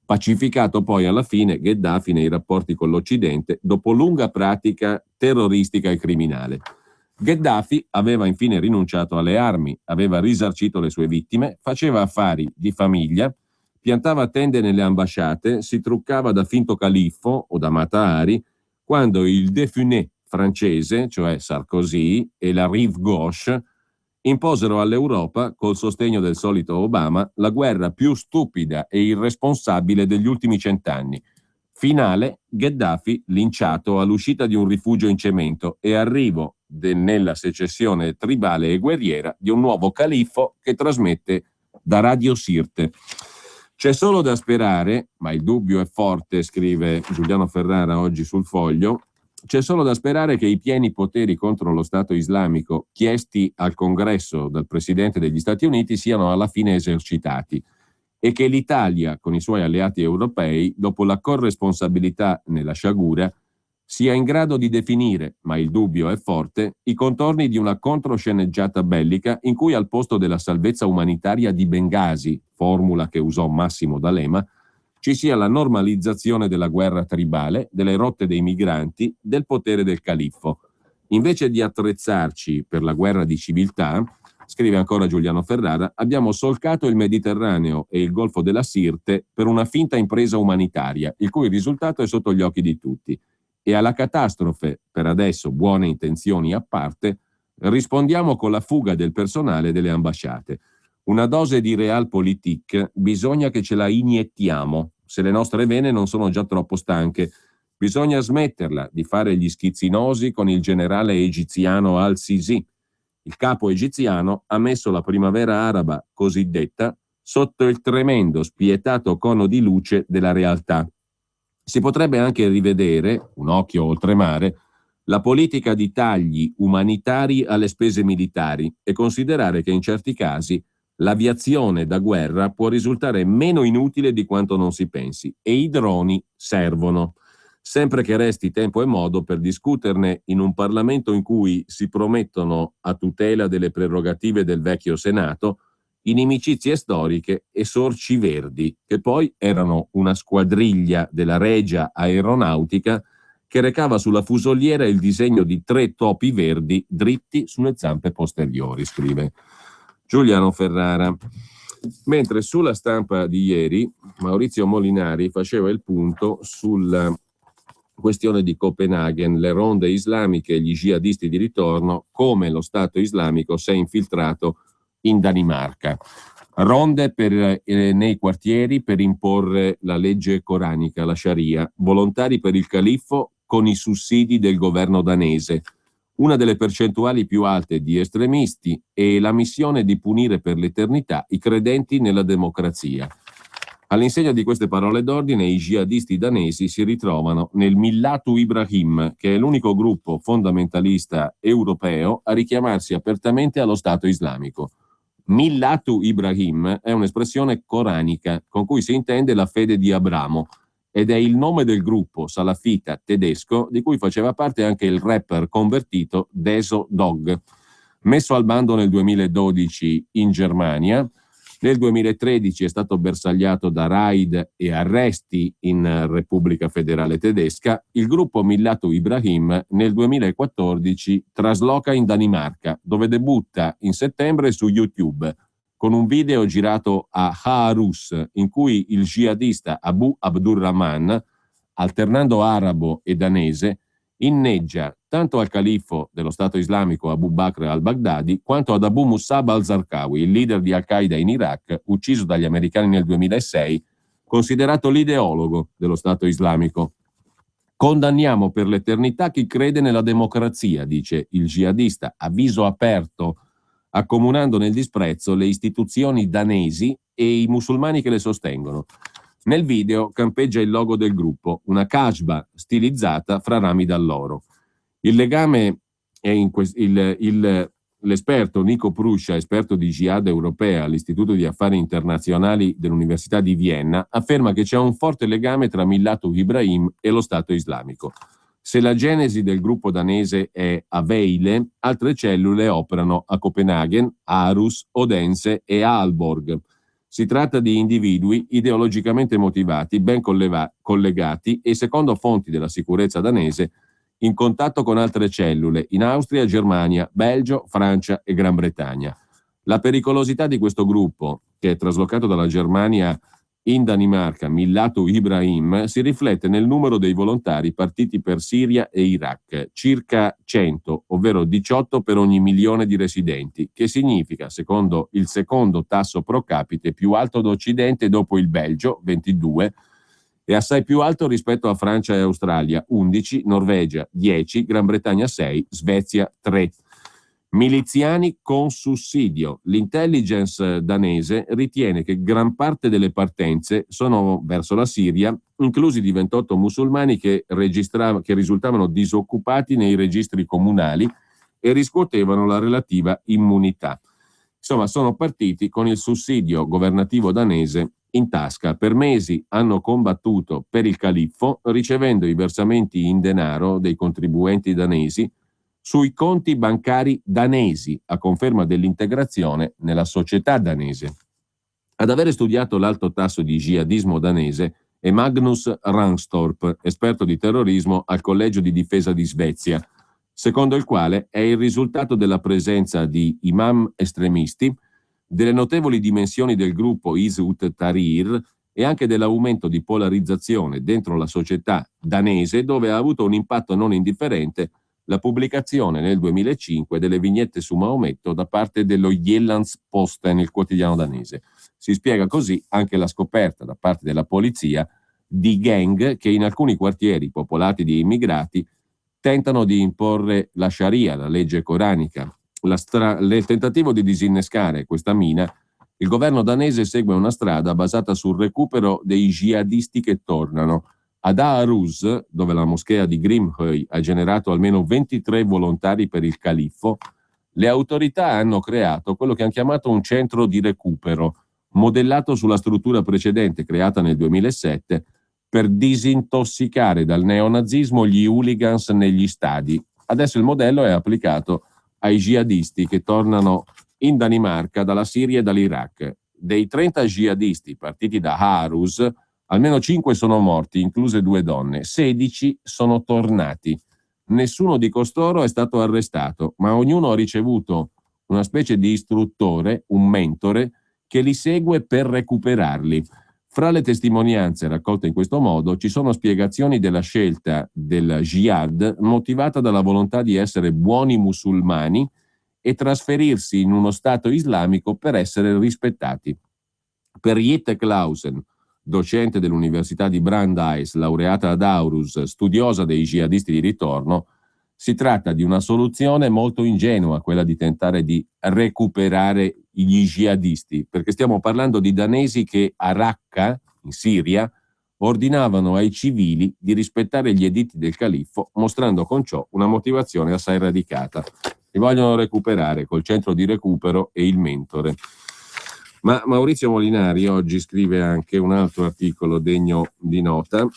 pacificato poi alla fine Gheddafi nei rapporti con l'Occidente dopo lunga pratica terroristica e criminale. Gheddafi aveva infine rinunciato alle armi, aveva risarcito le sue vittime, faceva affari di famiglia, piantava tende nelle ambasciate, si truccava da finto califfo o da Matahari, quando il défuné francese, cioè Sarkozy, e la rive gauche imposero all'Europa, col sostegno del solito Obama, la guerra più stupida e irresponsabile degli ultimi 100 anni. Finale, Gheddafi linciato all'uscita di un rifugio in cemento e arrivo nella secessione tribale e guerriera di un nuovo califfo che trasmette da Radio Sirte. C'è solo da sperare, ma il dubbio è forte, scrive Giuliano Ferrara oggi sul Foglio, c'è solo da sperare che i pieni poteri contro lo Stato islamico chiesti al Congresso dal Presidente degli Stati Uniti siano alla fine esercitati e che l'Italia, con i suoi alleati europei, dopo la corresponsabilità nella sciagura, sia in grado di definire, ma il dubbio è forte, i contorni di una controsceneggiata bellica in cui al posto della salvezza umanitaria di Bengasi, formula che usò Massimo D'Alema, ci sia la normalizzazione della guerra tribale, delle rotte dei migranti, del potere del califfo. Invece di attrezzarci per la guerra di civiltà, scrive ancora Giuliano Ferrara, abbiamo solcato il Mediterraneo e il Golfo della Sirte per una finta impresa umanitaria, il cui risultato è sotto gli occhi di tutti. E alla catastrofe, per adesso buone intenzioni a parte, rispondiamo con la fuga del personale delle ambasciate. Una dose di realpolitik bisogna che ce la iniettiamo, se le nostre vene non sono già troppo stanche. Bisogna smetterla di fare gli schizzinosi con il generale egiziano al-Sisi. Il capo egiziano ha messo la primavera araba cosiddetta sotto il tremendo, spietato cono di luce della realtà. Si potrebbe anche rivedere, un occhio oltremare, la politica di tagli umanitari alle spese militari e considerare che in certi casi l'aviazione da guerra può risultare meno inutile di quanto non si pensi e i droni servono, sempre che resti tempo e modo per discuterne in un Parlamento in cui si promettono, a tutela delle prerogative del vecchio Senato, inimicizie storiche e sorci verdi, che poi erano una squadriglia della Regia Aeronautica che recava sulla fusoliera il disegno di 3 topi verdi dritti sulle zampe posteriori, scrive Giuliano Ferrara. Mentre sulla Stampa di ieri Maurizio Molinari faceva il punto sulla questione di Copenaghen, le ronde islamiche e gli jihadisti di ritorno, come lo Stato islamico si è infiltrato in Danimarca. Ronde nei quartieri per imporre la legge coranica, la Sharia, volontari per il califfo con i sussidi del governo danese, una delle percentuali più alte di estremisti e la missione di punire per l'eternità i credenti nella democrazia. All'insegna di queste parole d'ordine, i jihadisti danesi si ritrovano nel Millatu Ibrahim, che è l'unico gruppo fondamentalista europeo a richiamarsi apertamente allo Stato islamico. Millatu Ibrahim è un'espressione coranica con cui si intende la fede di Abramo ed è il nome del gruppo salafita tedesco di cui faceva parte anche il rapper convertito Deso Dog, messo al bando nel 2012 in Germania. Nel 2013 è stato bersagliato da raid e arresti in Repubblica Federale Tedesca. Il gruppo Millatu Ibrahim nel 2014 trasloca in Danimarca, dove debutta in settembre su YouTube con un video girato a Aarhus in cui il jihadista Abu Abdurrahman, alternando arabo e danese, inneggia tanto al califfo dello Stato islamico Abu Bakr al-Baghdadi quanto ad Abu Musab al-Zarqawi, il leader di Al-Qaeda in Iraq, ucciso dagli americani nel 2006, considerato l'ideologo dello Stato islamico. Condanniamo per l'eternità chi crede nella democrazia, dice il jihadista, a viso aperto, accomunando nel disprezzo le istituzioni danesi e i musulmani che le sostengono. Nel video campeggia il logo del gruppo, una casbah stilizzata fra rami d'alloro. Il legame è l'esperto Nico Pruscia, esperto di jihad europea all'Istituto di Affari Internazionali dell'Università di Vienna, afferma che c'è un forte legame tra Millatu Ibrahim e lo Stato islamico. Se la genesi del gruppo danese è a Vejle, altre cellule operano a Copenaghen, Aarhus, Odense e Aalborg. Si tratta di individui ideologicamente motivati, ben collegati e, secondo fonti della sicurezza danese, in contatto con altre cellule in Austria, Germania, Belgio, Francia e Gran Bretagna. La pericolosità di questo gruppo, che è traslocato dalla Germania in Danimarca, Millatu Ibrahim, si riflette nel numero dei volontari partiti per Siria e Iraq, circa 100, ovvero 18 per ogni milione di residenti, che significa, secondo il secondo tasso pro capite più alto d'Occidente dopo il Belgio, 22, e assai più alto rispetto a Francia e Australia, 11, Norvegia, 10, Gran Bretagna 6, Svezia 3. Miliziani con sussidio. L'intelligence danese ritiene che gran parte delle partenze sono verso la Siria, inclusi di 28 musulmani che risultavano disoccupati nei registri comunali e riscuotevano la relativa immunità. Insomma, sono partiti con il sussidio governativo danese in tasca. Per mesi hanno combattuto per il califfo, ricevendo i versamenti in denaro dei contribuenti danesi sui conti bancari danesi, a conferma dell'integrazione nella società danese. Ad avere studiato l'alto tasso di jihadismo danese è Magnus Ranstorp, esperto di terrorismo al Collegio di Difesa di Svezia, secondo il quale è il risultato della presenza di imam estremisti, delle notevoli dimensioni del gruppo Hizb Tahrir e anche dell'aumento di polarizzazione dentro la società danese, dove ha avuto un impatto non indifferente la pubblicazione nel 2005 delle vignette su Maometto da parte dello Jyllands-Posten, il quotidiano danese. Si spiega così anche la scoperta da parte della polizia di gang che in alcuni quartieri popolati di immigrati tentano di imporre la Sharia, la legge coranica. Nel tentativo di disinnescare questa mina, il governo danese segue una strada basata sul recupero dei jihadisti che tornano. Ad Aarhus, dove la moschea di Grimhøy ha generato almeno 23 volontari per il califfo, le autorità hanno creato quello che hanno chiamato un centro di recupero, modellato sulla struttura precedente creata nel 2007 per disintossicare dal neonazismo gli hooligans negli stadi. Adesso il modello è applicato ai jihadisti che tornano in Danimarca dalla Siria e dall'Iraq. Dei 30 jihadisti partiti da Aarhus, almeno 5 sono morti, incluse 2 donne, 16 sono tornati. Nessuno di costoro è stato arrestato, ma ognuno ha ricevuto una specie di istruttore, un mentore, che li segue per recuperarli. Fra le testimonianze raccolte in questo modo ci sono spiegazioni della scelta del jihad motivata dalla volontà di essere buoni musulmani e trasferirsi in uno Stato islamico per essere rispettati. Per Jette Clausen, docente dell'Università di Brandeis, laureata ad Aarhus, studiosa dei jihadisti di ritorno, si tratta di una soluzione molto ingenua, quella di tentare di recuperare gli jihadisti, perché stiamo parlando di danesi che a Raqqa, in Siria, ordinavano ai civili di rispettare gli editti del califfo, mostrando con ciò una motivazione assai radicata. Li vogliono recuperare col centro di recupero e il mentore. Ma Maurizio Molinari oggi scrive anche un altro articolo degno di nota,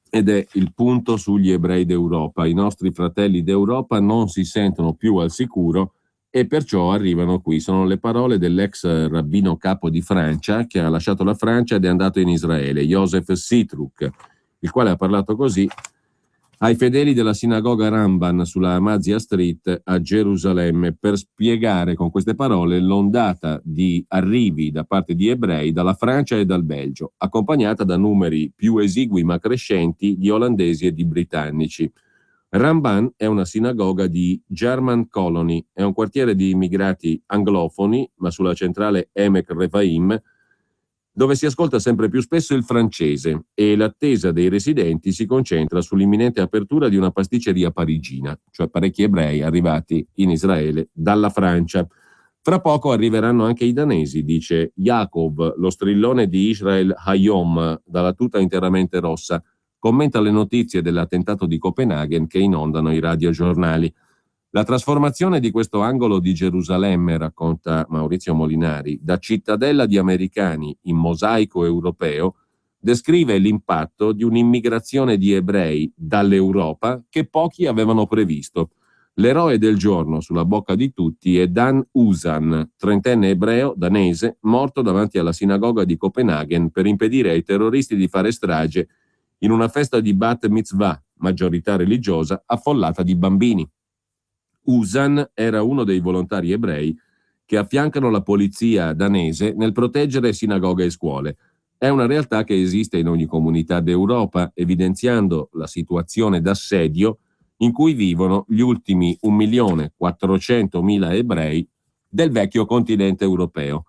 ed è il punto sugli ebrei d'Europa. I nostri fratelli d'Europa non si sentono più al sicuro e perciò arrivano qui. Sono le parole dell'ex rabbino capo di Francia, che ha lasciato la Francia ed è andato in Israele, Joseph Sitruk, il quale ha parlato così ai fedeli della sinagoga Ramban sulla Amazia Street a Gerusalemme per spiegare con queste parole l'ondata di arrivi da parte di ebrei dalla Francia e dal Belgio, accompagnata da numeri più esigui ma crescenti di olandesi e di britannici. Ramban è una sinagoga di German Colony, è un quartiere di immigrati anglofoni, ma sulla centrale Emek Refaim, dove si ascolta sempre più spesso il francese e l'attesa dei residenti si concentra sull'imminente apertura di una pasticceria parigina, cioè parecchi ebrei arrivati in Israele dalla Francia. Fra poco arriveranno anche i danesi, dice Jacob, lo strillone di Israel Hayom, dalla tuta interamente rossa, commenta le notizie dell'attentato di Copenaghen che inondano i radiogiornali. La trasformazione di questo angolo di Gerusalemme, racconta Maurizio Molinari, da cittadella di americani in mosaico europeo, descrive l'impatto di un'immigrazione di ebrei dall'Europa che pochi avevano previsto. L'eroe del giorno sulla bocca di tutti è Dan Usan, 30enne ebreo danese, morto davanti alla sinagoga di Copenaghen per impedire ai terroristi di fare strage in una festa di Bat Mitzvah, maggiorità religiosa, affollata di bambini. Usan era uno dei volontari ebrei che affiancano la polizia danese nel proteggere sinagoghe e scuole. È una realtà che esiste in ogni comunità d'Europa, evidenziando la situazione d'assedio in cui vivono gli ultimi 1.400.000 ebrei del vecchio continente europeo.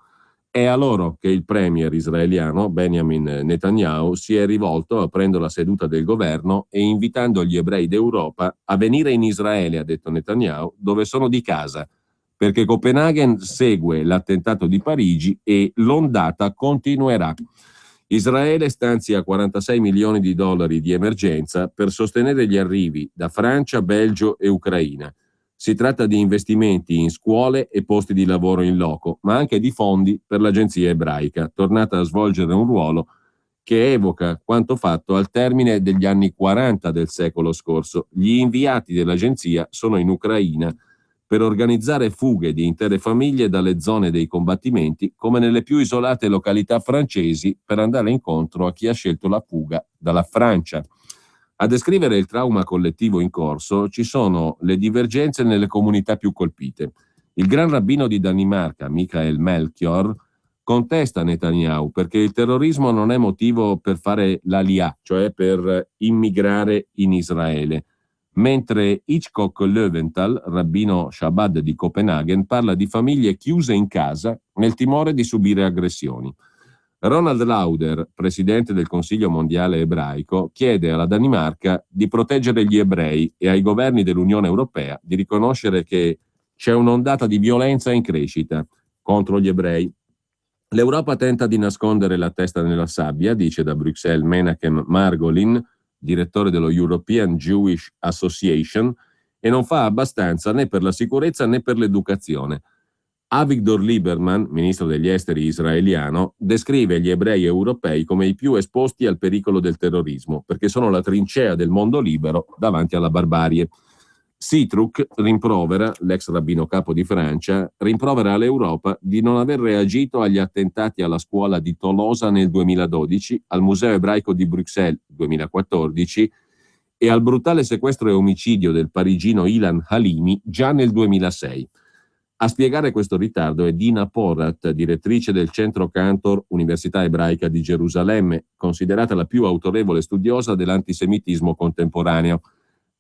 È a loro che il premier israeliano Benjamin Netanyahu si è rivolto aprendo la seduta del governo e invitando gli ebrei d'Europa a venire in Israele, ha detto Netanyahu, dove sono di casa, perché Copenaghen segue l'attentato di Parigi e l'ondata continuerà. Israele stanzia $46 milioni di emergenza per sostenere gli arrivi da Francia, Belgio e Ucraina. Si tratta di investimenti in scuole e posti di lavoro in loco, ma anche di fondi per l'agenzia ebraica, tornata a svolgere un ruolo che evoca quanto fatto al termine degli anni 40 del secolo scorso. Gli inviati dell'agenzia sono in Ucraina per organizzare fughe di intere famiglie dalle zone dei combattimenti, come nelle più isolate località francesi, per andare incontro a chi ha scelto la fuga dalla Francia. A descrivere il trauma collettivo in corso ci sono le divergenze nelle comunità più colpite. Il gran rabbino di Danimarca, Michael Melchior, contesta Netanyahu perché il terrorismo non è motivo per fare l'aliyah, cioè per immigrare in Israele, mentre Hitchcock Löwenthal, rabbino Chabad di Copenaghen, parla di famiglie chiuse in casa nel timore di subire aggressioni. Ronald Lauder, presidente del Consiglio mondiale ebraico, chiede alla Danimarca di proteggere gli ebrei e ai governi dell'Unione Europea di riconoscere che c'è un'ondata di violenza in crescita contro gli ebrei. L'Europa tenta di nascondere la testa nella sabbia, dice da Bruxelles Menachem Margolin, direttore dello European Jewish Association, e non fa abbastanza né per la sicurezza né per l'educazione. Avigdor Lieberman, ministro degli esteri israeliano, descrive gli ebrei europei come i più esposti al pericolo del terrorismo, perché sono la trincea del mondo libero davanti alla barbarie. Sitruk rimprovera, l'ex rabbino capo di Francia, rimprovera all'Europa di non aver reagito agli attentati alla scuola di Tolosa nel 2012, al Museo ebraico di Bruxelles 2014 e al brutale sequestro e omicidio del parigino Ilan Halimi già nel 2006. A spiegare questo ritardo è Dina Porat, direttrice del Centro Cantor Università Ebraica di Gerusalemme, considerata la più autorevole studiosa dell'antisemitismo contemporaneo.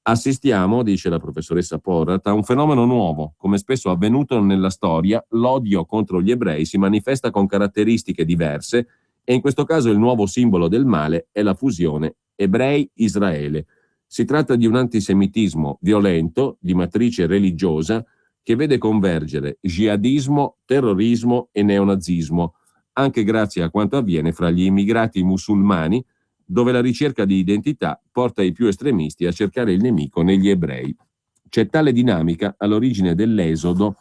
Assistiamo, dice la professoressa Porat, a un fenomeno nuovo. Come spesso avvenuto nella storia, l'odio contro gli ebrei si manifesta con caratteristiche diverse e in questo caso il nuovo simbolo del male è la fusione ebrei-Israele. Si tratta di un antisemitismo violento, di matrice religiosa, che vede convergere jihadismo, terrorismo e neonazismo, anche grazie a quanto avviene fra gli immigrati musulmani, dove la ricerca di identità porta i più estremisti a cercare il nemico negli ebrei. C'è tale dinamica all'origine dell'esodo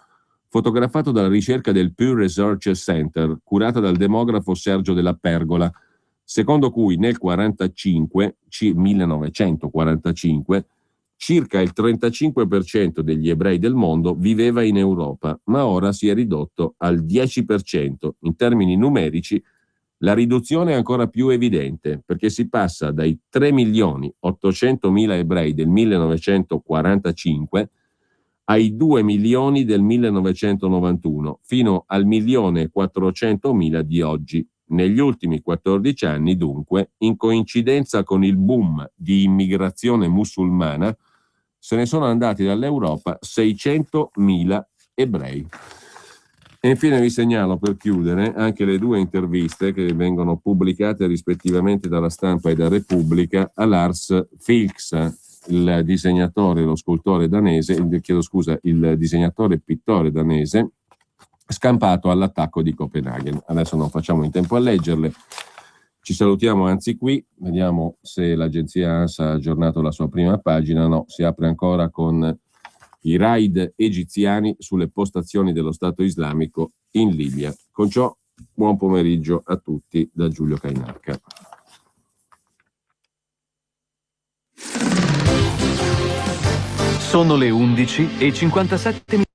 fotografato dalla ricerca del Pew Research Center, curata dal demografo Sergio Della Pergola, secondo cui nel 1945 circa il 35% degli ebrei del mondo viveva in Europa, ma ora si è ridotto al 10%. In termini numerici, la riduzione è ancora più evidente, perché si passa dai 3.800.000 ebrei del 1945 ai 2 milioni del 1991, fino al 1.400.000 di oggi. Negli ultimi 14 anni, dunque, in coincidenza con il boom di immigrazione musulmana, se ne sono andati dall'Europa 600.000 ebrei. E infine vi segnalo, per chiudere, anche le due interviste che vengono pubblicate rispettivamente dalla Stampa e da Repubblica a Lars Vilks, il disegnatore, lo scultore danese, il disegnatore e pittore danese, scampato all'attacco di Copenaghen. Adesso non facciamo in tempo a leggerle. Ci salutiamo anzi qui, vediamo se l'agenzia ANSA ha aggiornato la sua prima pagina. No, si apre ancora con i raid egiziani sulle postazioni dello Stato islamico in Libia. Con ciò, buon pomeriggio a tutti da Giulio Cainarca. Sono le 11:57.